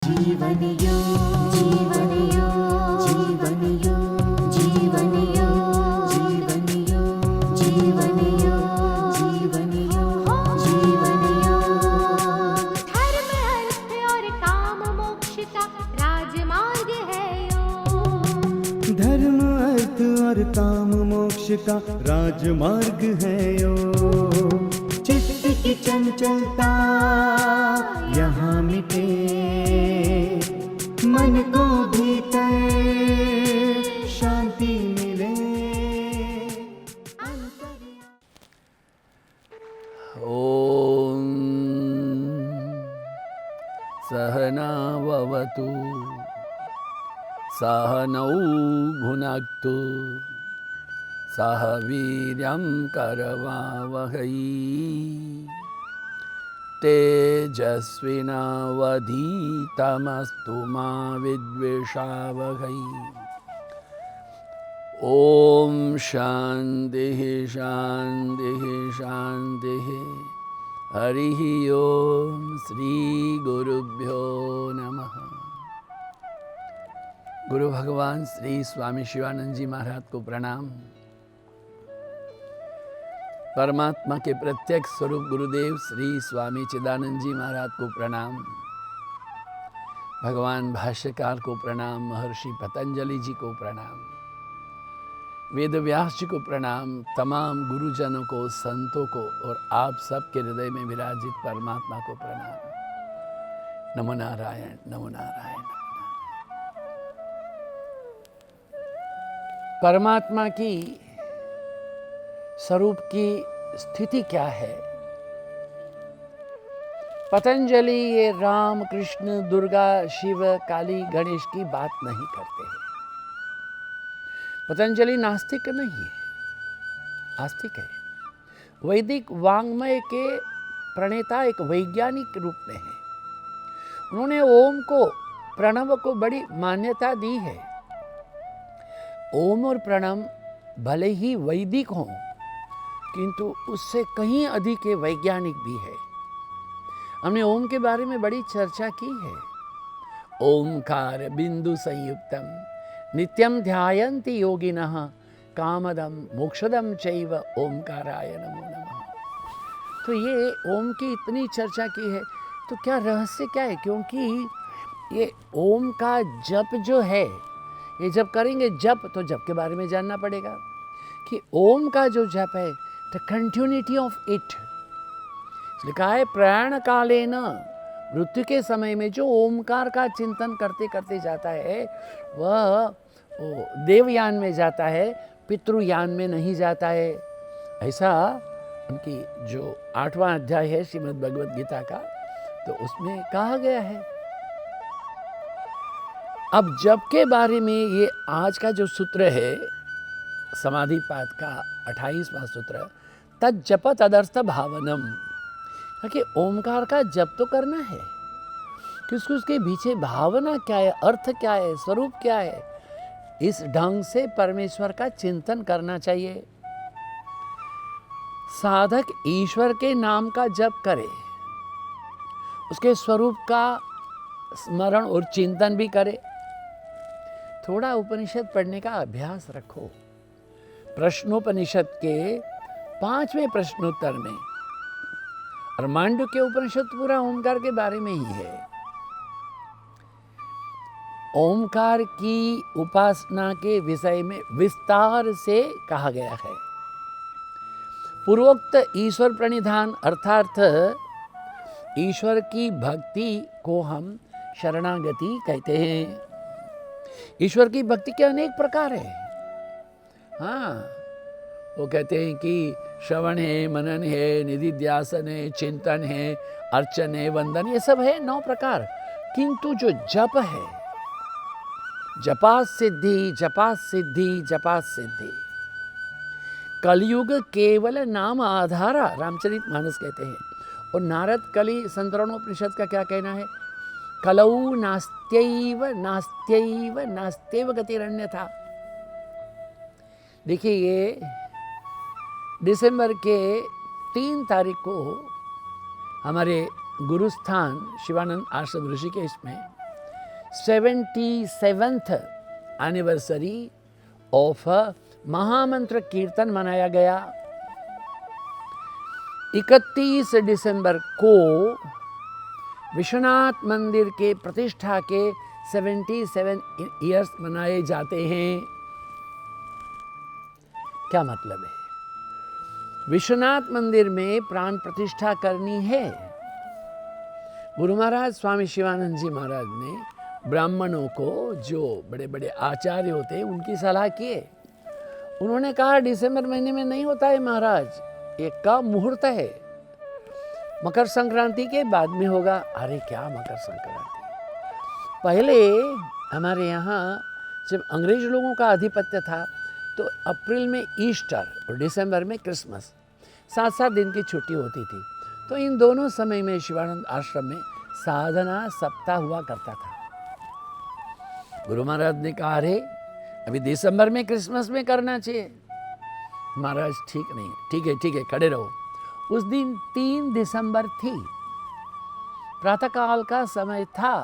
जीवन योग, जीवन योग, जीवन योग, जीवन योग, जीवन योग, जीवन योग, जीवन योग, जीवन योग। धर्म अर्थ और काम मोक्ष का राजमार्ग है योग। धर्म अर्थ और काम मोक्ष का राजमार्ग है योग। चित्त की चंचलता यहाँ मिटे, मन को भीतर शांति मिले। ओम सहना भवतु सहनौ भुनक्तु सह वीर्यं करवावहै तेजस्विनावधीतमस्तु मा विद्विषावहै। ओम शांतिः शांतिः शांतिः। हरिः ओम। श्री गुरुभ्यो नमः। गुरु भगवान श्री स्वामी शिवानंद जी महाराज को प्रणाम। परमात्मा के प्रत्यक्ष स्वरूप गुरुदेव श्री स्वामी चिदानंद जी महाराज को प्रणाम। भगवान भाष्यकार को प्रणाम। महर्षि पतंजलि जी को प्रणाम। वेद व्यास जी को प्रणाम। तमाम गुरुजनों को, संतों को और आप सबके हृदय में विराजित परमात्मा को प्रणाम। नमो नारायण, नमो नारायण, नमो नारायण। परमात्मा की स्वरूप की स्थिति क्या है? पतंजलि ये राम, कृष्ण, दुर्गा, शिव, काली, गणेश की बात नहीं करते हैं। पतंजलि नास्तिक नहीं है, आस्तिक है। वैदिक वाङ्मय के प्रणेता एक वैज्ञानिक रूप में है। उन्होंने ओम को, प्रणव को बड़ी मान्यता दी है। ओम और प्रणव भले ही वैदिक हों, किंतु उससे कहीं अधिक ये वैज्ञानिक भी है। हमने ओम के बारे में बड़ी चर्चा की है। ओमकार बिंदु संयुक्तम नित्यम ध्यायन्ति योगिनः कामदम मोक्षदम चैव ओमकाराय नमो नमः। तो ये ओम की इतनी चर्चा की है, तो क्या रहस्य क्या है? क्योंकि ये ओम का जप जो है, ये जब करेंगे जप, तो जप के बारे में जानना पड़ेगा कि ओम का जो जप है, द कंटिन्यूटी ऑफ इट। लिखा है प्रयाण कालेन, मृत्यु के समय में जो ओमकार का चिंतन करते करते जाता है, वह देवयान में जाता है, पितृयान में नहीं जाता है। ऐसा उनकी जो 8वां अध्याय है श्रीमद् भगवद गीता का, तो उसमें कहा गया है। अब जप के बारे में ये आज का जो सूत्र है समाधिपाद का 28वां सूत्र, तद जप तदर्थ भावनम, कि ओमकार का जप तो करना है, किसको उसके पीछे भावना क्या है, अर्थ क्या है, स्वरूप क्या है, इस ढंग से परमेश्वर का चिंतन करना चाहिए। साधक ईश्वर के नाम का जप करे, उसके स्वरूप का स्मरण और चिंतन भी करे। थोड़ा उपनिषद पढ़ने का अभ्यास रखो। प्रश्नोपनिषद के 5वें प्रश्नोत्तर में, और मांडुक्य उपनिषद पूरा ओमकार के बारे में ही है। ओमकार की उपासना के विषय में विस्तार से कहा गया है। पूर्वोक्त ईश्वर प्रणिधान अर्थात ईश्वर की भक्ति को हम शरणागति कहते हैं। ईश्वर की भक्ति के अनेक प्रकार है। हाँ, वो कहते हैं कि श्रवण है, मनन है, निधिध्यासन है, चिंतन है, अर्चन है, वंदन, ये सब है 9 प्रकार। किंतु जो जप है, जपा सिद्धि, जपा सिद्धि, जपा सिद्धि, कलयुग केवल नाम आधारा, रामचरितमानस कहते हैं। और नारद कलि संतरणोपनिषद का क्या कहना है? कलौ नास्त्यैव नास्त्यैव नास्त्यैव गतिरन्यथा। देखिए, ये दिसंबर के 3 तारीख को हमारे गुरुस्थान शिवानंद आश्रम ऋषिकेश में 77th एनिवर्सरी ऑफ महामंत्र कीर्तन मनाया गया। 31 दिसंबर को विश्वनाथ मंदिर के प्रतिष्ठा के 77 ईयर्स मनाए जाते हैं। क्या मतलब है? विश्वनाथ मंदिर में प्राण प्रतिष्ठा करनी है। गुरु महाराज स्वामी शिवानंद जी महाराज ने ब्राह्मणों को, जो बड़े बड़े आचार्य होते हैं, उनकी सलाह किए। उन्होंने कहा दिसंबर महीने में नहीं होता है महाराज, एक का मुहूर्त है, मकर संक्रांति के बाद में होगा। अरे क्या मकर संक्रांति? पहले हमारे यहाँ जब अंग्रेज लोगों का आधिपत्य था तो अप्रैल में ईस्टर और दिसंबर में क्रिसमस, 7-7 दिन की छुट्टी होती थी। तो इन दोनों समय में शिवानंद आश्रम में साधना सप्ताह हुआ करता था। गुरु महाराज ने कहा अरे अभी दिसंबर में क्रिसमस में करना चाहिए। महाराज ठीक नहीं, ठीक है खड़े रहो। उस दिन 3 दिसंबर थी, प्रातःकाल का समय था।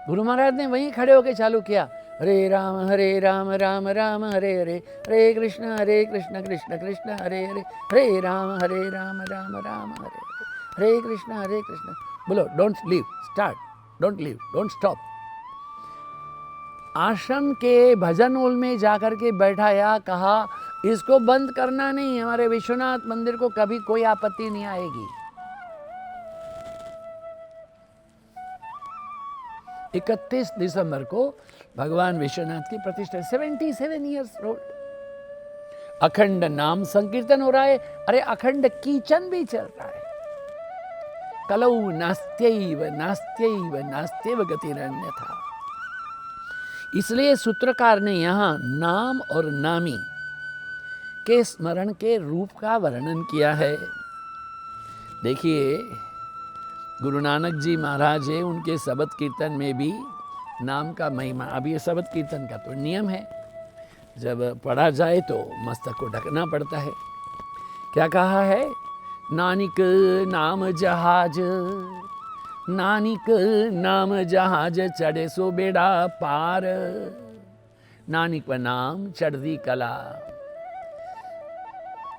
गुरु महाराज ने वहीं खड़े होकर चालू किया, हरे राम राम राम हरे हरे, हरे कृष्ण कृष्ण कृष्ण हरे हरे, हरे राम राम राम हरे हरे कृष्ण बोलो, don't leave, start, don't leave, don't stop. आश्रम के भजन हॉल में जाकर के बैठाया, कहा इसको बंद करना नहीं, हमारे विश्वनाथ मंदिर को कभी कोई आपत्ति नहीं आएगी। 31 दिसंबर को भगवान विश्वनाथ की प्रतिष्ठा, 77 ईयर्स ओल्ड। अखंड नाम संकीर्तन हो रहा है। अरे अखंड कीचन भी चल रहा है। कलौ नास्त्यैव नास्त्यैव नास्त्यैव गतिरन्यथा। इसलिए सूत्रकार ने यहाँ नाम और नामी के स्मरण के रूप का वर्णन किया है। देखिए गुरु नानक जी महाराज है, उनके शबद कीर्तन में भी नाम का महिमा। अब ये शबद कीर्तन का तो नियम है, जब पढ़ा जाए तो मस्तक को ढकना पड़ता है। क्या कहा है? नानिक नाम जहाज, नानिक नाम जहाज चढ़े सो बेड़ा पार, नानिक नाम चढ़दी कला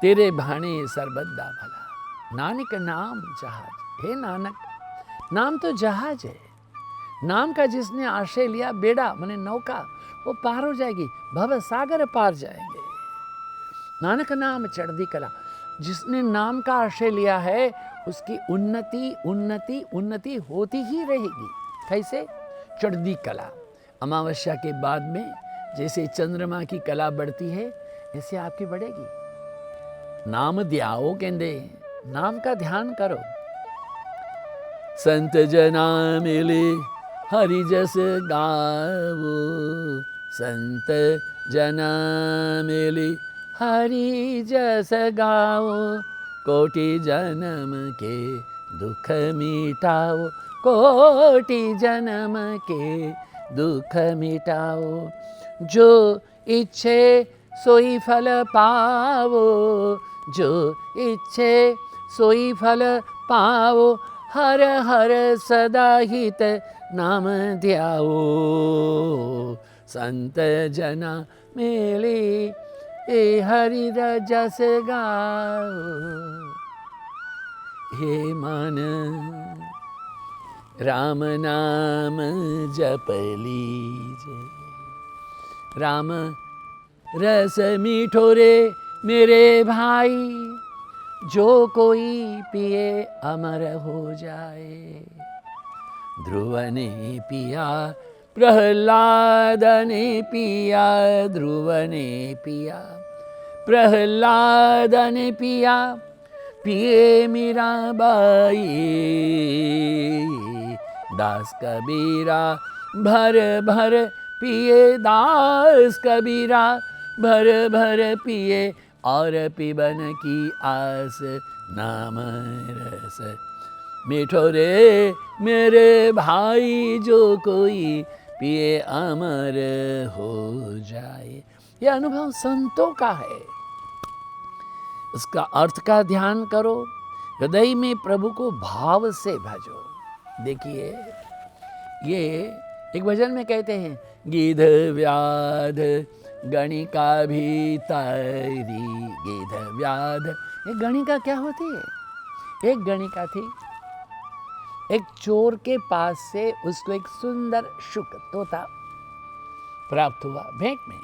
तेरे भाने सरबद्दा भला। नानिक नाम जहाज, हे नानक नाम तो जहाज है। नाम का जिसने आश्रय लिया, बेड़ा माने नौका, वो पार हो जाएगी, भव सागर पार जाएंगे। नानक नाम चढ़दी कला, जिसने नाम का आश्रय लिया है उसकी उन्नति उन्नति उन्नति होती ही रहेगी। कैसे? चढ़दी कला। अमावस्या के बाद में जैसे चंद्रमा की कला बढ़ती है, ऐसे आपकी बढ़ेगी। नाम ध्याओ कहते, नाम का ध्यान करो। संत जना मिले हरि जस गावो, संत जना मिले हरि जस गाओ, कोटि जन्म के दुख मिटाओ, कोटि जन्म के दुख मिटाओ। जो इच्छे सोई फल पावो, जो इच्छे सोई फल पावो, हर हर सदा हित नाम ध्याओ। संत जना मेले ए हरि रजस गाओ। हे मन राम नाम जप लीजे, राम रस मीठो रे मेरे भाई, जो कोई पिए अमर हो जाए। ध्रुव ने पिया प्रहलाद ने पिया, ध्रुव ने पिया प्रहलाद ने पिया, पिए मीराबाई। दास कबीरा भर भर पिए, दास कबीरा भर भर पिए, और पिबन की आस नाम रस मीठो रे मेरे भाई, जो कोई पिए अमर हो जाए। यह अनुभव संतों का है। इसका अर्थ का ध्यान करो, हृदय में प्रभु को भाव से भजो। देखिए ये एक भजन में कहते हैं, गिध व्याध गणिका भी तारी, गिध व्याध। एक गणिका क्या होती है? एक गणिका थी, एक चोर के पास से उसको एक सुंदर शुक तोता प्राप्त हुआ भेंट में।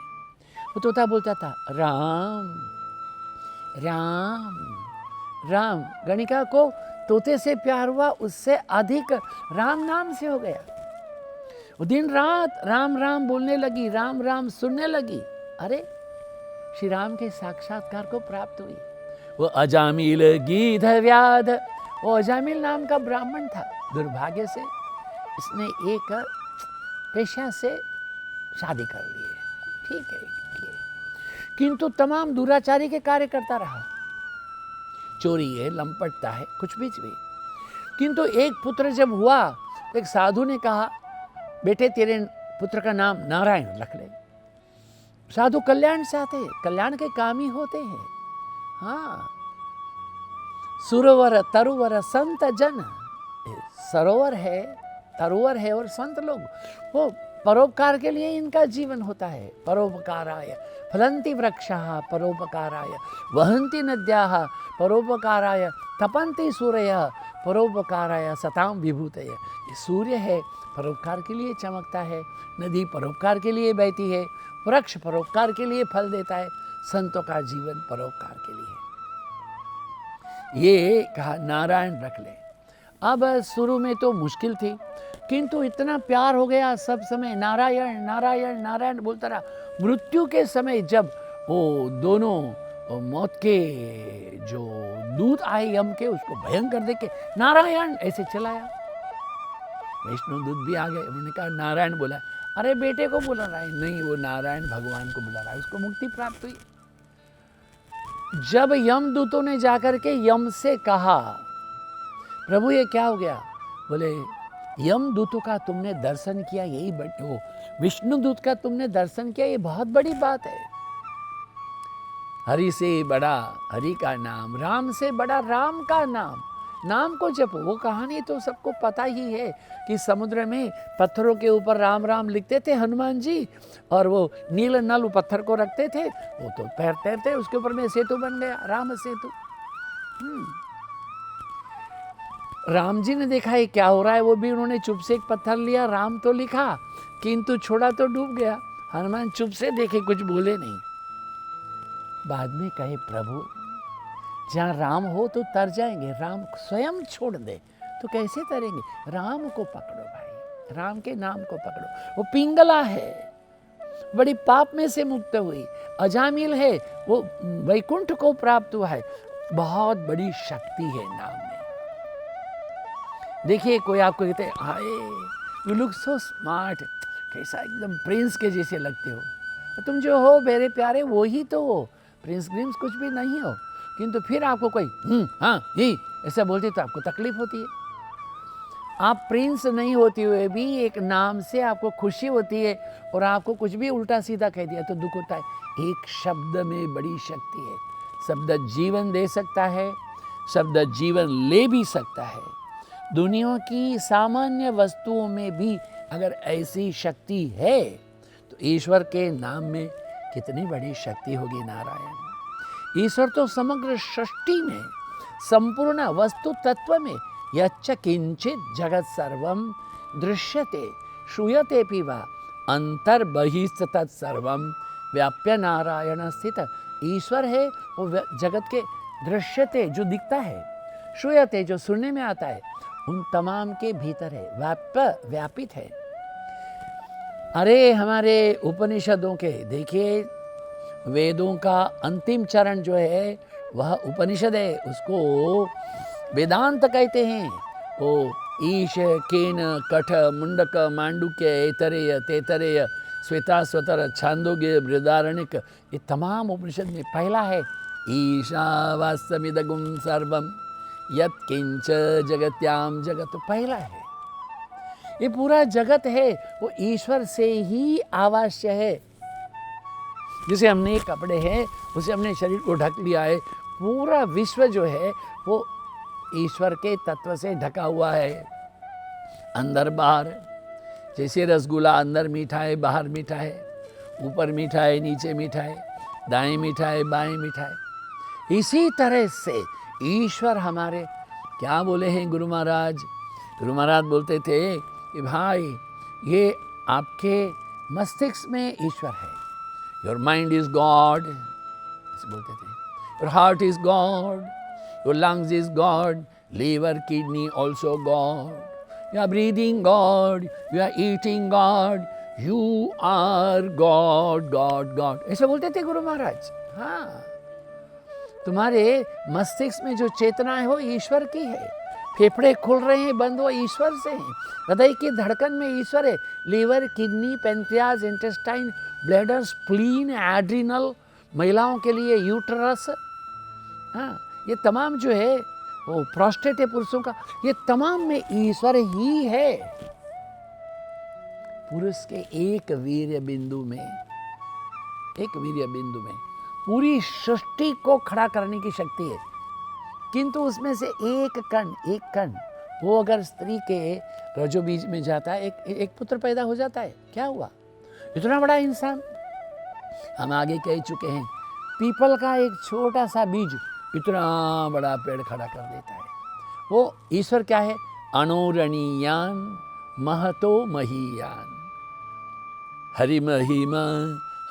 वो तोता बोलता था राम राम राम। गणिका को तोते से प्यार हुआ, उससे अधिक राम नाम से हो गया। वो दिन रात राम राम बोलने लगी, राम राम सुनने लगी। अरे श्री राम के साक्षात्कार को प्राप्त हुई। वो अजामिल गिध व्याध, वो अजामिल नाम का ब्राह्मण था। दुर्भाग्य से इसने एक पेशा से शादी कर ली है, ठीक है, किंतु तमाम दुराचारी के कार्य करता रहा। चोरी है, लंपटता है, कुछ भी। किंतु एक पुत्र जब हुआ तो एक साधु ने कहा, बेटे तेरे पुत्र का नाम नारायण रख ले। साधु कल्याण चाहते हैं, कल्याण के काम ही होते हैं। हाँ, सुरवर तरुवर संत जन, सरोवर है, तरुवर है और संत लोग, वो परोपकार के लिए इनका जीवन होता है। परोपकाराय फलंति वृक्षाः परोपकाराय, वहन्ति नद्याः परोपकाराय, तपन्ति सूरयः परोपकाराय, सताम विभूतय। ये सूर्य है, परोपकार के लिए चमकता है, नदी परोपकार के लिए बहती है, वृक्ष परोपकार के लिए फल देता है, संतों का जीवन परोपकार के लिए। ये कहा नारायण रख ले। अब शुरू में तो मुश्किल थी, किंतु इतना प्यार हो गया, सब समय नारायण नारायण नारायण बोलता रहा। मृत्यु के समय जब वो दोनों मौत के जो दूत आए यम के, उसको भयंकर देख के नारायण ऐसे चलाया। वैष्णव दूत भी आ गए, उन्होंने कहा नारायण बोला। अरे बेटे को बुला रहा है, नहीं वो नारायण भगवान को बुला रहा है, उसको मुक्ति प्राप्त हुई। जब यम दूतों ने जाकर के यम से कहा, प्रभु ये क्या हो गया? बोले यम दूतों का तुमने दर्शन किया, यही वो विष्णु दूत का तुमने दर्शन किया, ये बहुत बड़ी बात है। हरि से बड़ा हरि का नाम, राम से बड़ा राम का नाम, नाम को जपो। वो कहानी तो सबको पता ही है कि समुद्र में पत्थरों के ऊपर राम राम लिखते थे हनुमान जी, और वो नील नल पत्थर को रखते थे, वो तो पैर तैरते, उसके ऊपर में सेतु बन गया, राम सेतु। राम जी ने देखा ये क्या हो रहा है, वो भी उन्होंने चुप से एक पत्थर लिया, राम तो लिखा किंतु छोड़ा तो डूब गया। हनुमान चुप से देखे, कुछ बोले नहीं। बाद में कहे प्रभु जहाँ राम हो तो तर जाएंगे, राम स्वयं छोड़ दे तो कैसे तरेंगे? राम को पकड़ो भाई, राम के नाम को पकड़ो। वो पिंगला है, बड़ी पाप में से मुक्त हुई, अजामिल है, वो वैकुंठ को प्राप्त हुआ है। बहुत बड़ी शक्ति है नाम में। देखिए कोई आपको कहते हैं hi you look so smart, कैसा एकदम प्रिंस के जैसे लगते हो, तुम जो हो मेरे प्यारे वो ही तो हो, प्रिंस ग्रिम्स कुछ भी नहीं हो। किंतु फिर आपको कोई हाँ ही ऐसा बोलते तो आपको तकलीफ होती है। आप प्रिंस नहीं होते हुए भी एक नाम से आपको खुशी होती है, और आपको कुछ भी उल्टा सीधा कह दिया तो दुख होता है। एक शब्द में बड़ी शक्ति है। शब्द जीवन दे सकता है, शब्द जीवन ले भी सकता है। दुनिया की सामान्य वस्तुओं में भी अगर ऐसी शक्ति है तो ईश्वर के नाम में कितनी बड़ी शक्ति होगी। नारायण ईश्वर तो समग्र सृष्टि में, संपूर्ण वस्तु तत्व में, यच्च किंचित जगत सर्वम दृश्यते श्रूयते पिवा अंतर्बहिस्त तत्सर्वम व्याप्य नारायण स्थित। ईश्वर है वो जगत के दृश्यते जो दिखता है, श्रूयते जो सुनने में आता है, उन तमाम के भीतर है, व्यापित है। अरे हमारे उपनिषदों के देखिए, वेदों का अंतिम चरण जो है वह उपनिषद है, उसको वेदांत कहते हैं। ओ ईश केन कठ मुंडक मांडुक्य ऐतरेय तेतरेय श्वेताश्वतर छांदोग्य बृहदारण्यक, ये तमाम उपनिषद में पहला है ईशावास्यमिदगुं सर्वम यत्किंच जगत्याम जगत, पहला है। ये पूरा जगत है वो ईश्वर से ही आवास्य है। जैसे हमने कपड़े हैं उसे हमने शरीर को ढक लिया है, पूरा विश्व जो है वो ईश्वर के तत्व से ढका हुआ है, अंदर बाहर। जैसे रसगुल्ला अंदर मीठा है, बाहर मीठा है, ऊपर मीठा है, नीचे मीठा है, दाएं मीठा है, बाएं मीठा है, इसी तरह से ईश्वर हमारे क्या बोले हैं गुरु महाराज? गुरु महाराज बोलते थे कि भाई ये आपके मस्तिष्क में ईश्वर है। योर माइंड इज गॉड, ऐसे बोलते थे। Your heart is God, your lungs is God, liver, kidney also God. You are breathing God, you are eating God, you are God, God, God. ऐसे बोलते थे गुरु महाराज। हाँ, तुम्हारे मस्तिष्क में जो चेतना है वो ईश्वर की है। फेफड़े खुल रहे हैं, बंद, वो ईश्वर से हैं। हृदय की धड़कन में ईश्वर है। Liver, kidney, pancreas, intestine, bladder, spleen, adrenal, महिलाओं के लिए यूट्रस, हाँ, ये तमाम जो है वो प्रोस्टेट है पुरुषों का, ये तमाम में ईश्वर ही है। पुरुष के एक वीर्य बिंदु में, एक वीर्य बिंदु में पूरी सृष्टि को खड़ा करने की शक्ति है। किंतु उसमें से एक कण वो अगर स्त्री के रजो बीज में जाता है, एक पुत्र पैदा हो जाता है। क्या हुआ? इतना बड़ा इंसान। हम आगे कह चुके हैं, पीपल का एक छोटा सा बीज इतना बड़ा पेड़ खड़ा कर देता है। वो ईश्वर क्या है? अणुरणीयान महतो महीयान। हरि महिमा,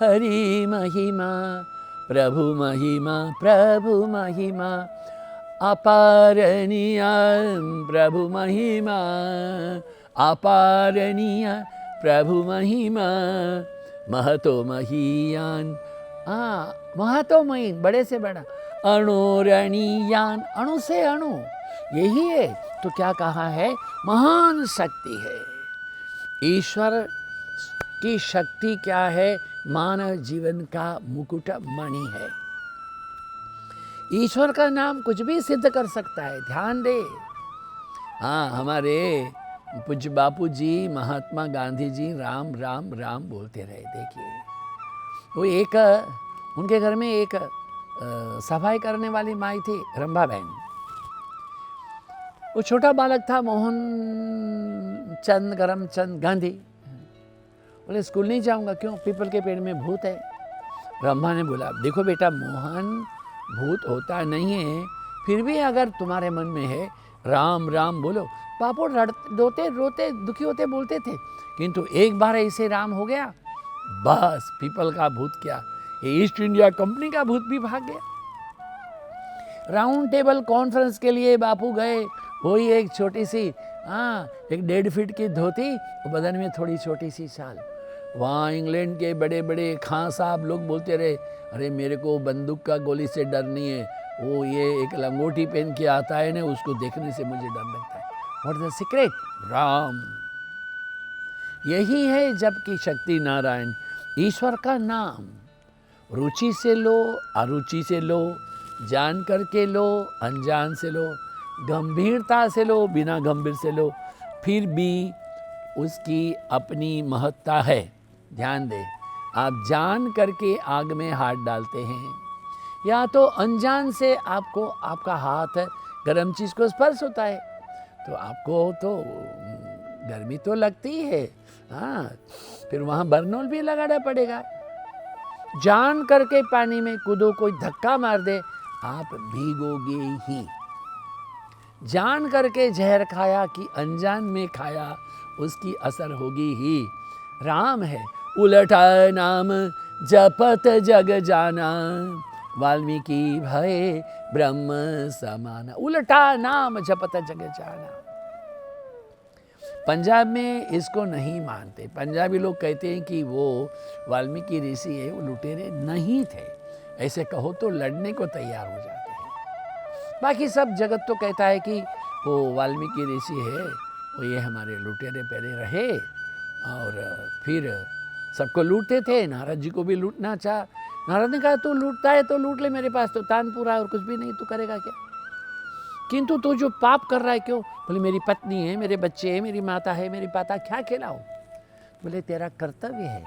हरि महिमा, प्रभु महिमा, प्रभु महिमा, अपारणीय प्रभु महिमा, अपारणीय प्रभु महिमा, महतो महीयान। महतो मही, बड़े से बड़ा, अणुरणीयान, अणु से अणु, यही है। तो क्या कहा है? महान शक्ति है। ईश्वर की शक्ति क्या है? मानव जीवन का मुकुट मणि है। ईश्वर का नाम कुछ भी सिद्ध कर सकता है, ध्यान दे। हाँ, हमारे पूज्य बापू जी, महात्मा गांधी जी राम राम राम बोलते रहे। देखिए, वो एक उनके घर में एक सफाई करने वाली माई थी, रंभा बहन। वो छोटा बालक था, मोहन चंद करमचंद गांधी। बोले स्कूल नहीं जाऊंगा। क्यों? पीपल के पेड़ में भूत है। रंभा ने बोला, देखो बेटा मोहन, भूत होता नहीं है, फिर भी अगर तुम्हारे मन में है राम राम बोलो। पापो रोते रोते दुखी होते बोलते थे, किंतु एक बार ऐसे राम हो गया, बस पीपल का भूत क्या, ये ईस्ट इंडिया कंपनी का भूत भी भाग गया। राउंड टेबल कॉन्फ्रेंस के लिए बापू गए, वही एक छोटी सी, एक 1.5 फीट की धोती, बदन में थोड़ी छोटी सी शाल। वहाँ इंग्लैंड के बड़े बड़े खां साहब लोग बोलते रहे, अरे मेरे को बंदूक का गोली से डर नहीं है, वो ये एक लंगोटी पहन के आता है ना, उसको देखने से मुझे डर लगता है। What the secret? राम। यही है जब की शक्ति नारायण, ईश्वर का नाम। रुचि से लो, अरुचि से लो, जान करके लो, अनजान से लो, गंभीरता से लो, बिना गंभीर से लो, फिर भी उसकी अपनी महत्ता है। ध्यान दे, आप जान करके आग में हाथ डालते हैं, या तो अनजान से आपको आपका हाथ गर्म चीज़ को स्पर्श होता है, तो आपको तो गर्मी तो लगती है, हाँ, फिर वहाँ बर्नोल भी लगाना पड़ेगा। जान करके पानी में कूदो, कोई धक्का मार दे, आप भीगोगे ही। जान करके जहर खाया कि अनजान में खाया, उसकी असर होगी ही। राम है, उलटा नाम जपत जग जाना, वाल्मीकि भय ब्रह्म समाना। उलटा नाम जपत जग जाना। पंजाब में इसको नहीं मानते। पंजाबी लोग कहते हैं कि वो वाल्मीकि ऋषि है, वो लुटेरे नहीं थे। ऐसे कहो तो लड़ने को तैयार हो जाते हैं। बाकी सब जगत तो कहता है कि वो वाल्मीकि ऋषि है, वो ये हमारे लुटेरे पहले रहे और फिर सबको लूटते थे। नारद जी को भी लूटना चाहा। नारद ने कहा तू लूटता है तो लूट ले, मेरे पास तो तानपुरा है और कुछ भी नहीं, तू करेगा क्या? किंतु तू जो पाप कर रहा है क्यों? बोले मेरी पत्नी है, मेरे बच्चे हैं, मेरी माता है, मेरी पाता, क्या खिलाऊं? बोले तेरा कर्तव्य है,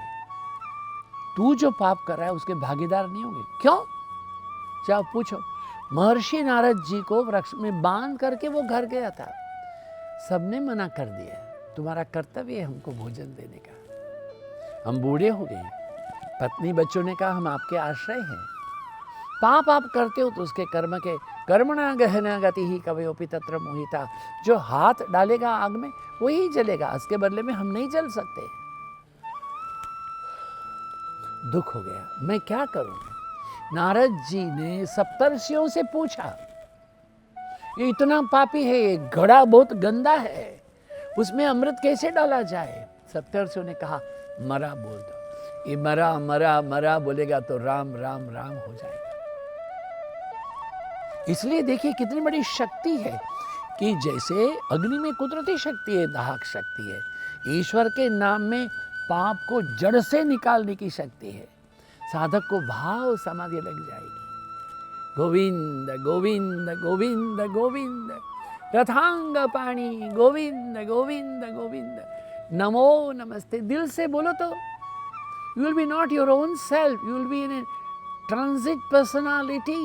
तू जो पाप कर रहा है उसके भागीदार नहीं होंगे। क्यों? जाओ पूछो। महर्षि नारद जी को वृक्ष में बांध करके वो घर गया था, सबने मना कर दिया। तुम्हारा कर्तव्य है हमको भोजन देने का। हम बूढ़े हो गए, पत्नी बच्चों ने कहा हम आपके आश्रय हैं। पाप आप करते हो तो उसके कर्म के कर्मणा गहना गति ही कवयोपि तत्र मोहिता। जो हाथ डालेगा आग में वही जलेगा, इसके बदले में हम नहीं जल सकते। दुख हो गया, मैं क्या करूं। नारद जी ने सप्तर्षियों से पूछा, ये इतना पापी है, ये घड़ा बहुत गंदा है, उसमें अमृत कैसे डाला जाए। सप्तर्षियों ने कहा मरा बोल दो। ये मरा मरा मरा बोलेगा तो राम राम राम हो जाएगा। इसलिए देखिए कितनी बड़ी शक्ति है कि जैसे अग्नि में कुदरती शक्ति है, दाहक शक्ति है, ईश्वर के नाम में पाप को जड़ से निकालने की शक्ति है। साधक को भाव समाधि लग जाएगी। गोविंद गोविंद गोविंद गोविंद, रथांग पाणी गोविंद गोविंद गोविंद, नमो नमस्ते। दिल से बोलो तो you will be not your own self, you will be in A transit personality.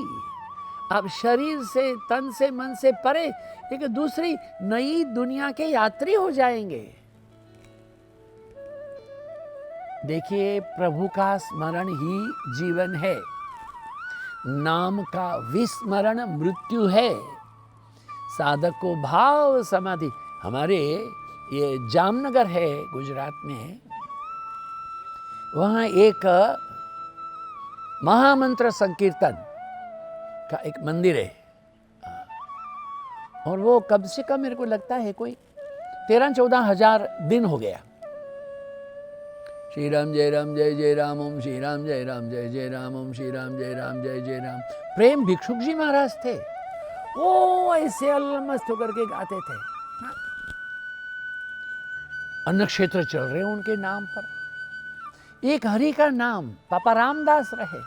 आप शरीर से, तन से, मन से परे एक दूसरी नई दुनिया के यात्री हो जाएंगे। देखिए प्रभु का स्मरण ही जीवन है, नाम का विस्मरण मृत्यु है। साधक को भाव समाधि, हमारे ये जामनगर है गुजरात में, वहाँ एक महामंत्र संकीर्तन का एक मंदिर है, और वो कब से कम मेरे को लगता है कोई 13-14 हजार दिन हो गया। श्री राम जय राम जय जय राम, ओम श्री राम जय राम जय जय राम, ओम श्री राम जय राम जय जय राम। प्रेम भिक्षुक जी महाराज थे, वो ऐसे अलमस्त होकर के गाते थे। अन्न क्षेत्र चल रहे उनके नाम पर। एक हरि का नाम पापा रामदास रहे।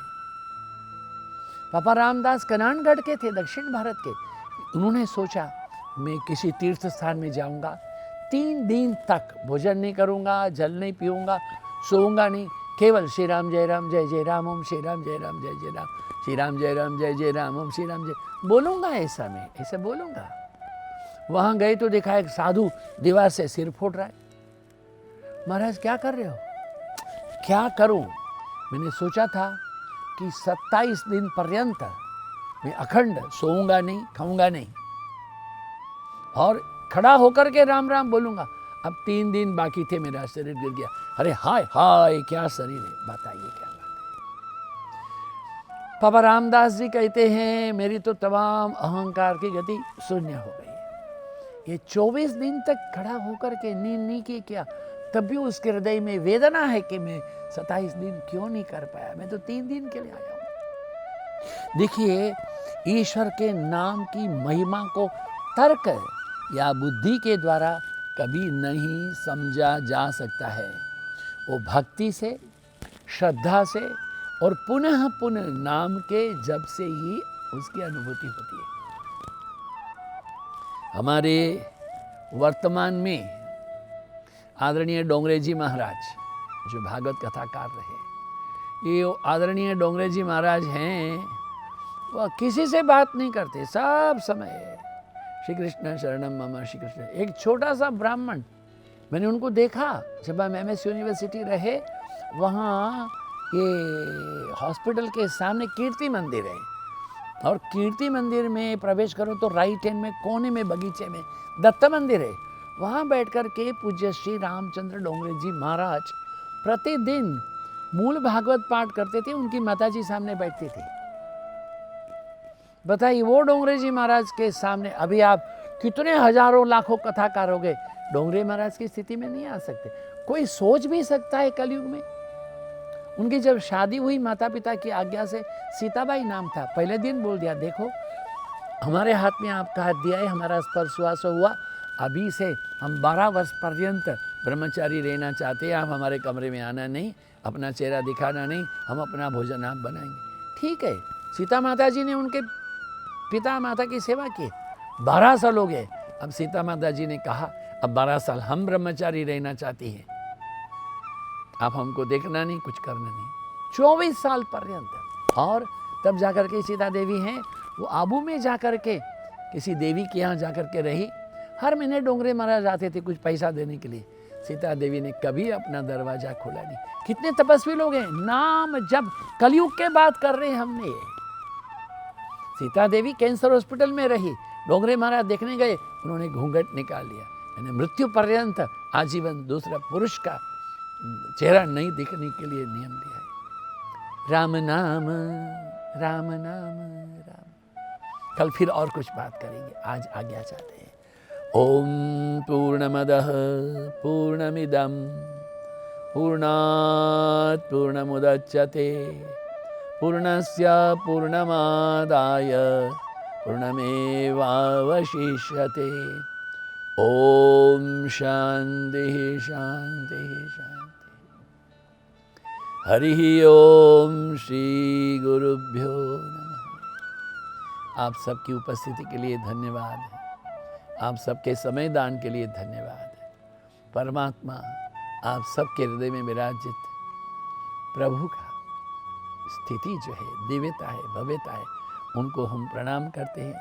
पापा रामदास कनानगढ़ के थे, दक्षिण भारत के। उन्होंने सोचा मैं किसी तीर्थ स्थान में जाऊंगा, 3 दिन तक भोजन नहीं करूंगा, जल नहीं पीऊंगा, सोऊंगा नहीं, केवल श्री राम जय जय राम, ओम श्री राम जय जय राम, श्री राम जय जय राम, ओम श्री राम जय बोलूंगा। ऐसा मैं ऐसे बोलूंगा। वहां गए तो देखा एक साधु दीवार से सिर फोड़ रहा है। महाराज क्या कर रहे हो? क्या करूं? मैंने सोचा था कि 27 दिन पर्यंत मैं अखंड सोऊंगा नहीं, खाऊंगा नहीं, और खड़ा होकर के राम राम बोलूंगा। अब 3 दिन बाकी थे, मेरा शरीर गिर गया। अरे हाय हाय क्या शरीर है, बताइए क्या बात है। पापा रामदास जी कहते हैं मेरी तो तमाम अहंकार की गति शून्य हो गई। ये 24 दिन तक खड़ा होकर के नींद नहीं की क्या, तब भी उसके हृदय में वेदना है कि मैं 27 दिन क्यों नहीं कर पाया, मैं तो 3 दिन के लिए आया हूं। देखिए ईश्वर के नाम की महिमा को तर्क या बुद्धि के द्वारा कभी नहीं समझा जा सकता है। वो भक्ति से, श्रद्धा से और पुनः पुनः नाम के जप से ही उसकी अनुभूति होती है। हमारे वर्तमान में आदरणीय डोंगरे जी महाराज जो भागवत कथाकार रहे, ये आदरणीय डोंगरे जी महाराज हैं, वह किसी से बात नहीं करते, सब समय श्री कृष्ण शरणम मम श्री कृष्ण। एक छोटा सा ब्राह्मण, मैंने उनको देखा जब हम MS यूनिवर्सिटी रहे, वहाँ ये हॉस्पिटल के सामने कीर्ति मंदिर है, और कीर्ति मंदिर में प्रवेश करो तो राइट हैंड में कोने में बगीचे में दत्त मंदिर है। वहाँ बैठकर के पूज्य श्री रामचंद्र डोंगरे जी महाराज प्रतिदिन मूल भागवत पाठ करते थे, उनकी माताजी सामने बैठती थी। बताइए वो डोंगरे जी महाराज के सामने अभी आप कितने हजारों लाखों कथाकार हो गए, डोंगरे महाराज की स्थिति में नहीं आ सकते। कोई सोच भी सकता है कलयुग में? उनकी जब शादी हुई माता पिता की आज्ञा से, सीताबाई नाम था, पहले दिन बोल दिया देखो हमारे हाथ में आपका हाथ दिया है, हमारा स्पर्श हुआ, अभी से हम 12 वर्ष पर्यंत ब्रह्मचारी रहना चाहते हैं, आप हमारे कमरे में आना नहीं, अपना चेहरा दिखाना नहीं, हम अपना भोजन आप बनाएंगे। ठीक है, सीता माता जी ने उनके पिता माता की सेवा की, 12 साल हो गए। अब सीता माता जी ने कहा अब 12 साल हम ब्रह्मचारी रहना चाहती हैं, आप हमको देखना नहीं, कुछ करना नहीं, 24 साल पर्यंत। और तब जाकर के सीता देवी हैं, वो आबू में जाकर के किसी देवी के यहाँ जाकर के रही, हर महीने डोंगरे महाराज आते थे कुछ पैसा देने के लिए। सीता देवी ने कभी अपना दरवाजा खोला नहीं। कितने तपस्वी लोग हैं, नाम जब कलयुग के बात कर रहे हैं हमने। सीता देवी कैंसर हॉस्पिटल में रही, डोंगरे महाराज देखने गए, उन्होंने घूंघट निकाल लिया। मैंने मृत्यु पर्यंत आजीवन दूसरा पुरुष का चेहरा नहीं दिखने के लिए नियम लिया है। राम नाम राम नाम राम। कल फिर और कुछ बात करेंगे, आज आज्ञा चाहते हैं। ओम पूर्णमदः पूर्णमिदं पूर्णात् पूर्णमुदच्यते पूर्णस्य पूर्णमादाय पूर्णमेवावशिष्यते। ओम शांति शांति शांति। हरि ओम श्री गुरुभ्यो नमः। आप सबकी उपस्थिति के लिए धन्यवाद है, आप सबके समय दान के लिए धन्यवाद है। परमात्मा आप सबके हृदय में विराजित प्रभु का स्थिति जो है, दिव्यता है, भव्यता है, उनको हम प्रणाम करते हैं।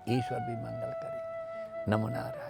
ईश्वर भी मंगल करे। नमो नारायण।